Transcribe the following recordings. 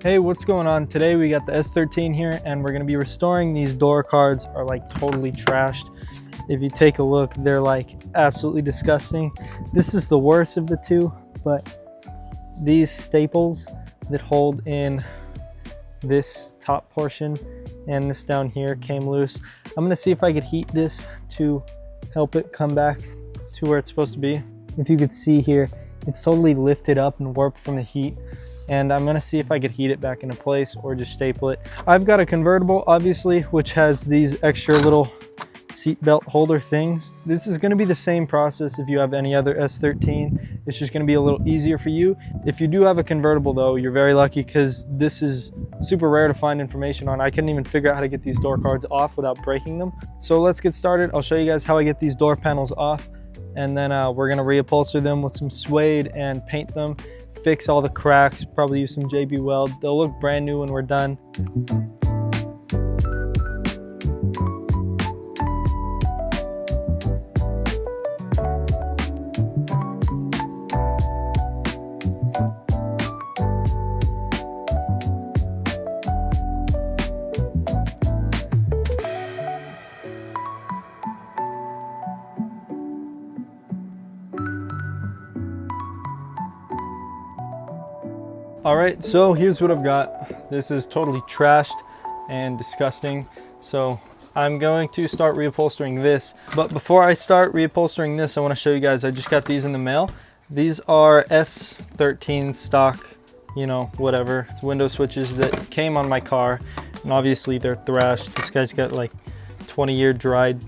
Hey, what's going on? Today we got the S13 here and we're going to be restoring these door cards. Are like totally trashed. If you take a look, they're like absolutely disgusting. This is the worst of the two, but these staples that hold in this top portion and this down here came loose. I'm going to see if I could heat this to help it come back to where it's supposed to be. If you could see here, it's totally lifted up and warped from the heat. And I'm gonna see if I could heat it back into place or just staple it. I've got a convertible, obviously, which has these extra little seat belt holder things. This is gonna be the same process if you have any other S13. It's just gonna be a little easier for you. If you do have a convertible though, you're very lucky because this is super rare to find information on. I couldn't even figure out how to get these door cards off without breaking them. So let's get started. I'll show you guys how I get these door panels off, and then we're gonna reupholster them with some suede and paint them, fix all the cracks, probably use some JB Weld. They'll look brand new when we're done. All right, so here's what I've got. This is totally trashed and disgusting. So I'm going to start reupholstering this. But before I start reupholstering this, I want to show you guys, I just got these in the mail. These are S13 stock, you know, whatever, it's window switches that came on my car. And obviously they're thrashed. This guy's got like 20-year dried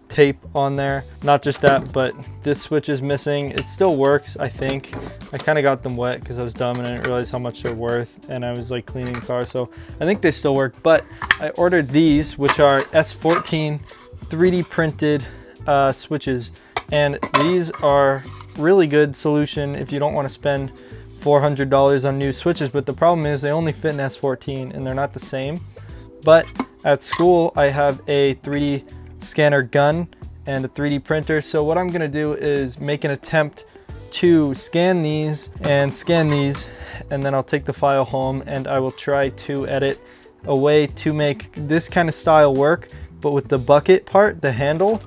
tape on there. Not just that, but this switch is missing. It still works, I think. I kind of got them wet because I was dumb and I didn't realize how much they're worth, and I was like cleaning the car, so I think they still work. But I ordered these, which are S14 3D printed switches, and these are really good solution if you don't want to spend $400 on new switches. But the problem is they only fit in S14 and they're not the same. But at school I have a 3D scanner gun and a 3D printer, so what I'm gonna do is make an attempt to scan these, and then I'll take the file home and I will try to edit a way to make this kind of style work, but with the bucket part, the handle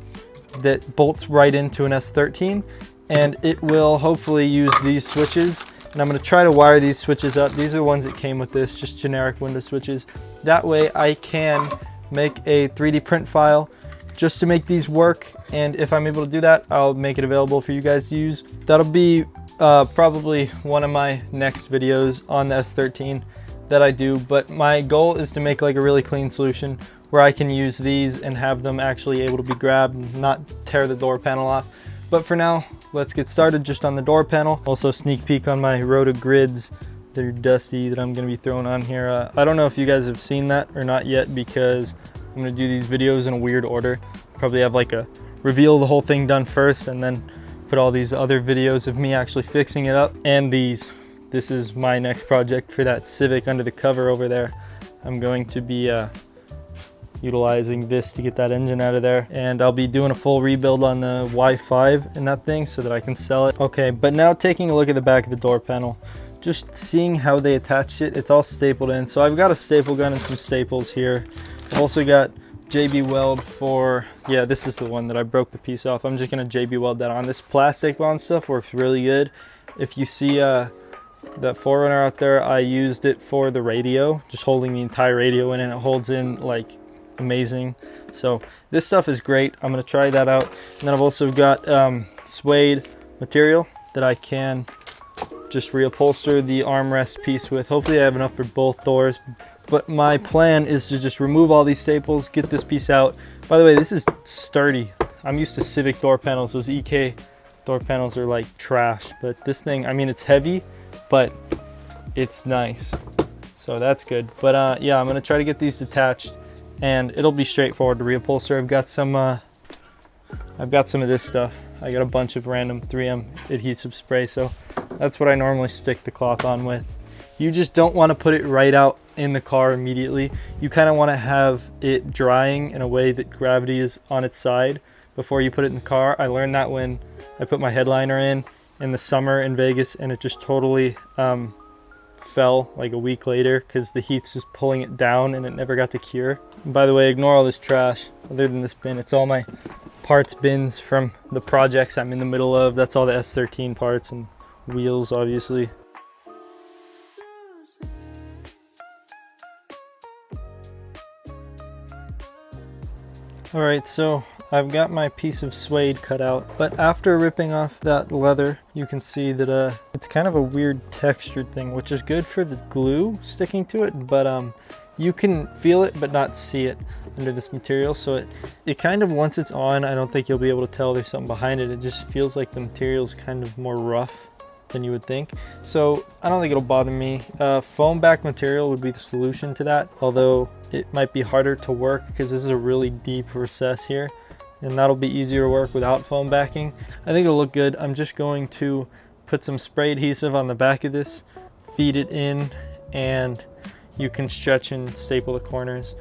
that bolts right into an S13, and it will hopefully use these switches. And I'm going to try to wire these switches up. These are the ones that came with this, just generic window switches. That way I can make a 3D print file just to make these work, and if I'm able to do that, I'll make it available for you guys to use. That'll be probably one of my next videos on the S13 that I do, but my goal is to make like a really clean solution where I can use these and have them actually able to be grabbed and not tear the door panel off. But for now, let's get started just on the door panel. Also sneak peek on my roto grids that are dusty that I'm gonna be throwing on here. I don't know if you guys have seen that or not yet, because I'm gonna do these videos in a weird order. Probably have like a reveal the whole thing done first, and then put all these other videos of me actually fixing it up. And this is my next project for that Civic under the cover over there. I'm going to be utilizing this to get that engine out of there, and I'll be doing a full rebuild on the Y5 in that thing so that I can sell it. Okay, but now taking a look at the back of the door panel, just seeing how they attached it. It's all stapled in, so I've got a staple gun and some staples here. I've also got JB Weld for, yeah, this is the one that I broke the piece off. I'm just gonna JB Weld that on. This plastic bond stuff works really good. If you see that 4Runner out there, I used it for the radio, just holding the entire radio in, and it holds in like amazing. So this stuff is great. I'm gonna try that out. And then I've also got suede material that I can just reupholster the armrest piece with. Hopefully I have enough for both doors, but my plan is to just remove all these staples, get this piece out. By the way, this is sturdy. I'm used to Civic door panels. Those EK door panels are like trash, but this thing, I mean, it's heavy, but it's nice, so that's good. But yeah, I'm gonna try to get these detached, and it'll be straightforward to reupholster. I've got some of this stuff. I got a bunch of random 3M adhesive spray, so that's what I normally stick the cloth on with. You just don't want to put it right out in the car immediately. You kind of want to have it drying in a way that gravity is on its side before you put it in the car. I learned that when I put my headliner in the summer in Vegas, and it just totally fell like a week later because the heat's just pulling it down and it never got to cure. And by the way, ignore all this trash. Other than this bin, it's all my parts bins from the projects I'm in the middle of. That's all the S13 parts and wheels, obviously. All right, so I've got my piece of suede cut out, but after ripping off that leather, you can see that it's kind of a weird textured thing, which is good for the glue sticking to it, but you can feel it but not see it under this material. So it kind of, once it's on, I don't think you'll be able to tell there's something behind it. It just feels like the material's kind of more rough than you would think. So I don't think it'll bother me. Foam back material would be the solution to that, although it might be harder to work because this is a really deep recess here, and that'll be easier to work without foam backing. I think it'll look good. I'm just going to put some spray adhesive on the back of this, feed it in, and you can stretch and staple the corners.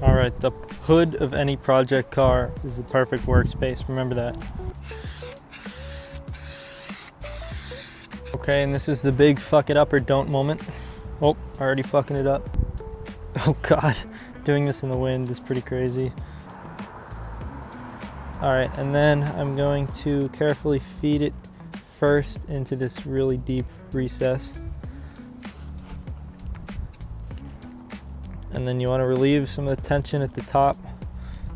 All right, the hood of any project car is the perfect workspace. Remember that. Okay, and this is the big fuck it up or don't moment. Oh, already fucking it up. Oh God, doing this in the wind is pretty crazy. All right, and then I'm going to carefully feed it first into this really deep recess. And then you want to relieve some of the tension at the top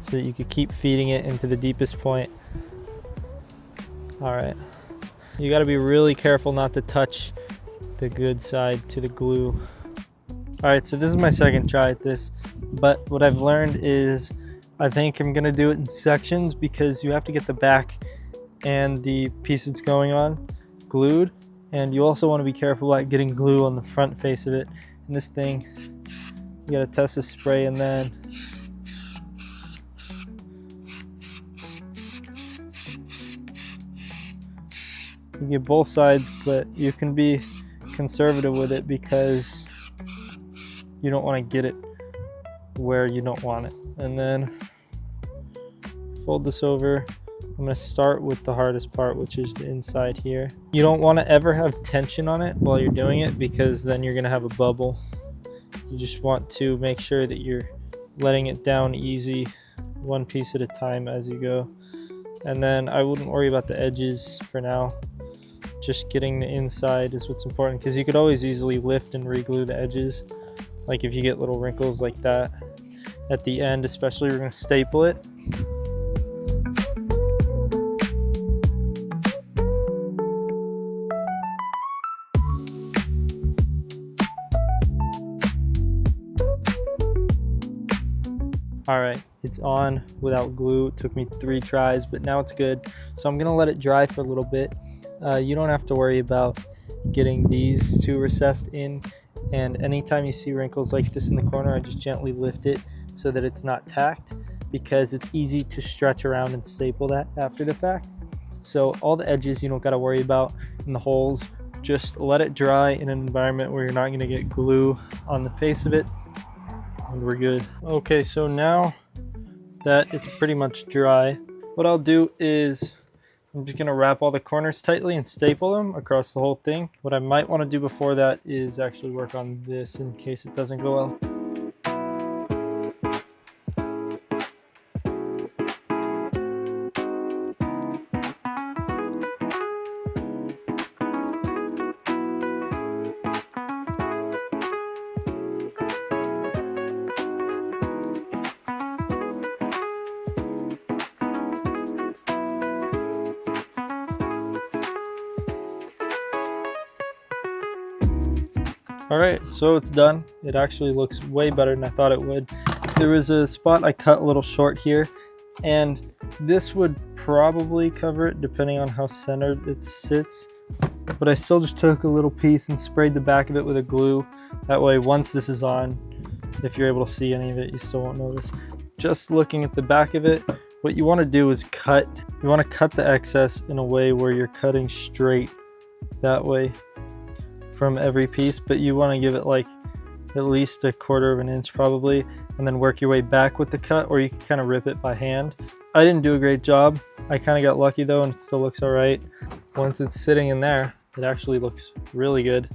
so that you can keep feeding it into the deepest point. All right. You got to be really careful not to touch the good side to the glue. All right, so this is my second try at this, but what I've learned is I think I'm gonna do it in sections because you have to get the back and the piece it's going on glued, and you also want to be careful about getting glue on the front face of it. And this thing, you gotta test the spray and then you get both sides, but you can be conservative with it because you don't want to get it where you don't want it. And then fold this over. I'm going to start with the hardest part, which is the inside here. You don't want to ever have tension on it while you're doing it because then you're going to have a bubble. You just want to make sure that you're letting it down easy, one piece at a time as you go. And then I wouldn't worry about the edges for now. Just getting the inside is what's important because you could always easily lift and re-glue the edges. Like if you get little wrinkles like that at the end, especially, we're going to staple it. All right, it's on without glue. It took me 3 tries, but now it's good. So I'm gonna let it dry for a little bit. You don't have to worry about getting these 2 recessed in. And anytime you see wrinkles like this in the corner, I just gently lift it so that it's not tacked, because it's easy to stretch around and staple that after the fact. So all the edges you don't gotta worry about, and the holes, just let it dry in an environment where you're not gonna get glue on the face of it, and we're good. Okay, so now that it's pretty much dry, what I'll do is I'm just gonna wrap all the corners tightly and staple them across the whole thing. What I might wanna do before that is actually work on this in case it doesn't go well. All right, so it's done. It actually looks way better than I thought it would. There was a spot I cut a little short here, and this would probably cover it depending on how centered it sits. But I still just took a little piece and sprayed the back of it with a glue. That way, once this is on, if you're able to see any of it, you still won't notice. Just looking at the back of it, what you want to do is cut. You want to cut the excess in a way where you're cutting straight that way from every piece, but you want to give it like at least 1/4 of an inch probably, and then work your way back with the cut, or you can kind of rip it by hand. I didn't do a great job. I kind of got lucky though, and it still looks all right. Once it's sitting in there, it actually looks really good.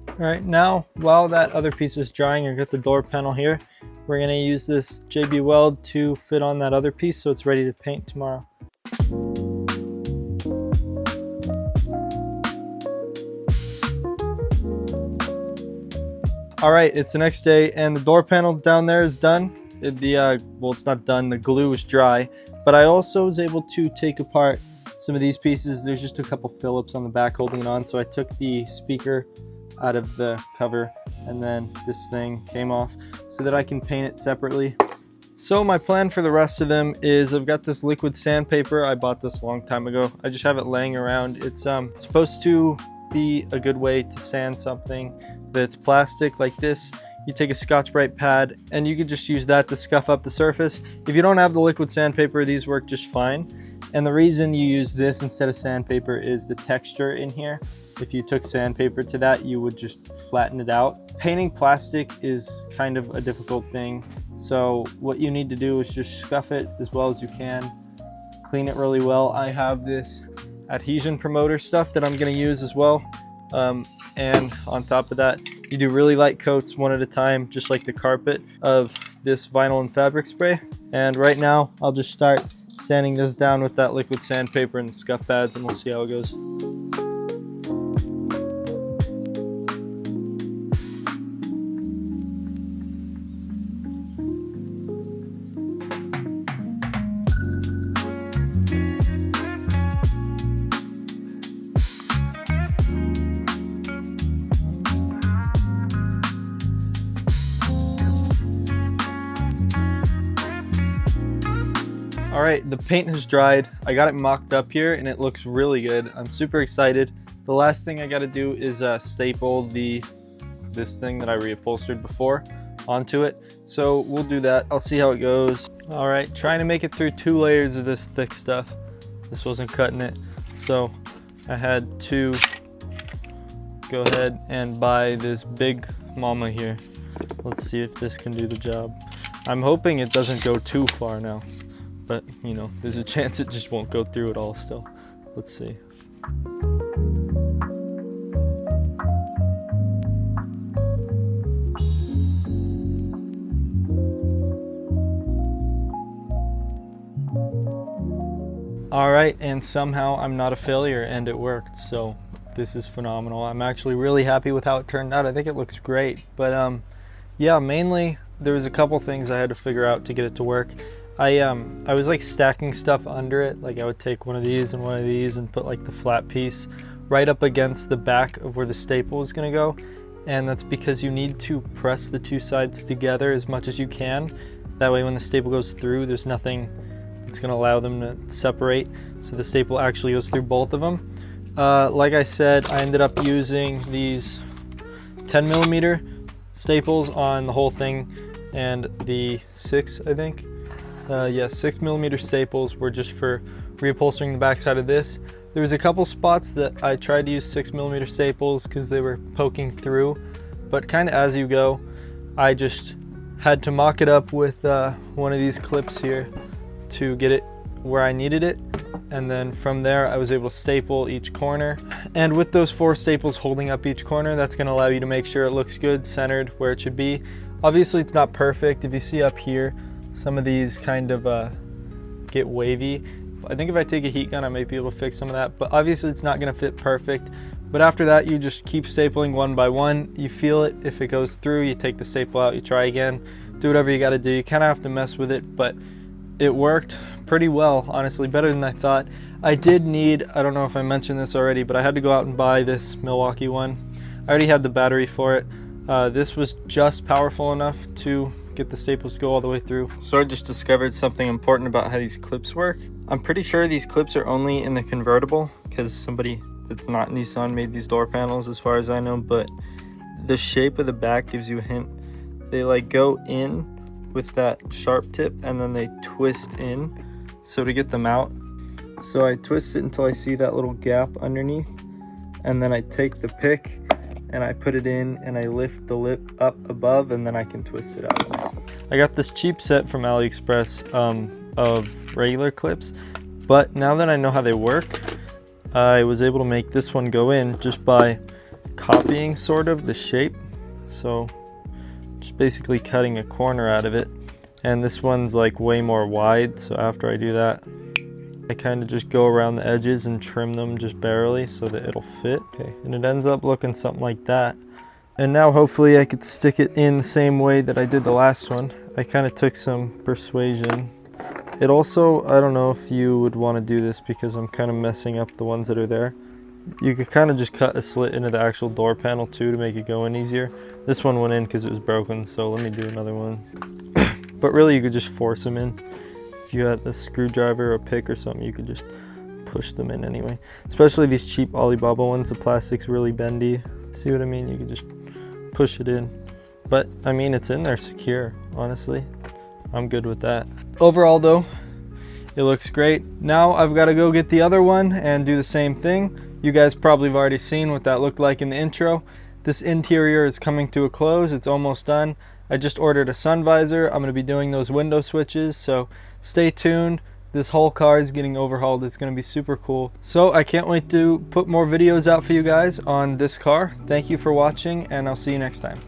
All All right, now while that other piece is drying, I got the door panel here. We're gonna use this JB Weld to fit on that other piece so it's ready to paint tomorrow. All right, it's the next day and the door panel down there is done. Well, it's not done, the glue is dry, but I also was able to take apart some of these pieces. There's just a couple Phillips on the back holding it on, so I took the speaker out of the cover and then this thing came off so that I can paint it separately. So my plan for the rest of them is I've got this liquid sandpaper. I bought this a long time ago. I just have it laying around. It's supposed to be a good way to sand something that's plastic like this. You take a Scotch-Brite pad and you can just use that to scuff up the surface. If you don't have the liquid sandpaper, these work just fine. And the reason you use this instead of sandpaper is the texture in here. If you took sandpaper to that, you would just flatten it out. Painting plastic is kind of a difficult thing. So what you need to do is just scuff it as well as you can. Clean it really well. I have this adhesion promoter stuff that I'm gonna use as well. And on top of that, you do really light coats one at a time, just like the carpet, of this vinyl and fabric spray. And right now, I'll just start sanding this down with that liquid sandpaper and the scuff pads, and we'll see how it goes. All right, the paint has dried. I got it mocked up here and it looks really good. I'm super excited. The last thing I got to do is staple this thing that I reupholstered before onto it. So we'll do that. I'll see how it goes. All right, trying to make it through 2 layers of this thick stuff. This wasn't cutting it, so I had to go ahead and buy this big mama here. Let's see if this can do the job. I'm hoping it doesn't go too far now, but you know, there's a chance it just won't go through it all still. Let's see. All right, and somehow I'm not a failure and it worked, so this is phenomenal. I'm actually really happy with how it turned out. I think it looks great, but yeah, mainly there was a couple things I had to figure out to get it to work. I was like stacking stuff under it. Like I would take one of these and one of these and put like the flat piece right up against the back of where the staple is gonna go. And that's because you need to press the 2 sides together as much as you can. That way when the staple goes through, there's nothing that's gonna allow them to separate. So the staple actually goes through both of them. Like I said, I ended up using these 10mm staples on the whole thing, and the 6, I think. 6mm staples were just for reupholstering the backside of this. There was a couple spots that I tried to use 6mm staples because they were poking through, but kind of as you go, I just had to mock it up with one of these clips here to get it where I needed it. And then from there, I was able to staple each corner. And with those 4 staples holding up each corner, that's gonna allow you to make sure it looks good, centered where it should be. Obviously, it's not perfect. If you see up here, some of these kind of get wavy. I think if I take a heat gun, I might be able to fix some of that, but obviously it's not gonna fit perfect. But after that, you just keep stapling one by one. You feel it. If it goes through, you take the staple out, you try again, do whatever you gotta do. You kinda have to mess with it, but it worked pretty well, honestly, better than I thought. I did need, I don't know if I mentioned this already, but I had to go out and buy this Milwaukee one. I already had the battery for it. This was just powerful enough to get the staples to go all the way through. So I just discovered something important about how these clips work. I'm pretty sure these clips are only in the convertible because somebody that's not Nissan made these door panels as far as I know, but the shape of the back gives you a hint. They like go in with that sharp tip and then they twist in. So to get them out, so I twist it until I see that little gap underneath, and then I take the pick and I put it in and I lift the lip up above, and then I can twist it out. I got this cheap set from AliExpress of regular clips, but now that I know how they work, I was able to make this one go in just by copying sort of the shape. So just basically cutting a corner out of it. And this one's like way more wide, so after I do that, I kind of just go around the edges and trim them just barely so that it'll fit. Okay, and it ends up looking something like that. And now hopefully I could stick it in the same way that I did the last one. I kind of took some persuasion. It also, I don't know if you would want to do this because I'm kind of messing up the ones that are there. You could kind of just cut a slit into the actual door panel too to make it go in easier. This one went in because it was broken, so let me do another one. But really you could just force them in. If you had a screwdriver or a pick or something, you could just push them in anyway. Especially these cheap Alibaba ones, the plastic's really bendy. See what I mean? You could just push it in. But I mean, it's in there secure, honestly. I'm good with that. Overall though, it looks great. Now I've got to go get the other one and do the same thing. You guys probably have already seen what that looked like in the intro. This interior is coming to a close. It's almost done. I just ordered a sun visor. I'm going to be doing those window switches, so stay tuned. This whole car is getting overhauled. It's going to be super cool. So I can't wait to put more videos out for you guys on this car. Thank you for watching, and I'll see you next time.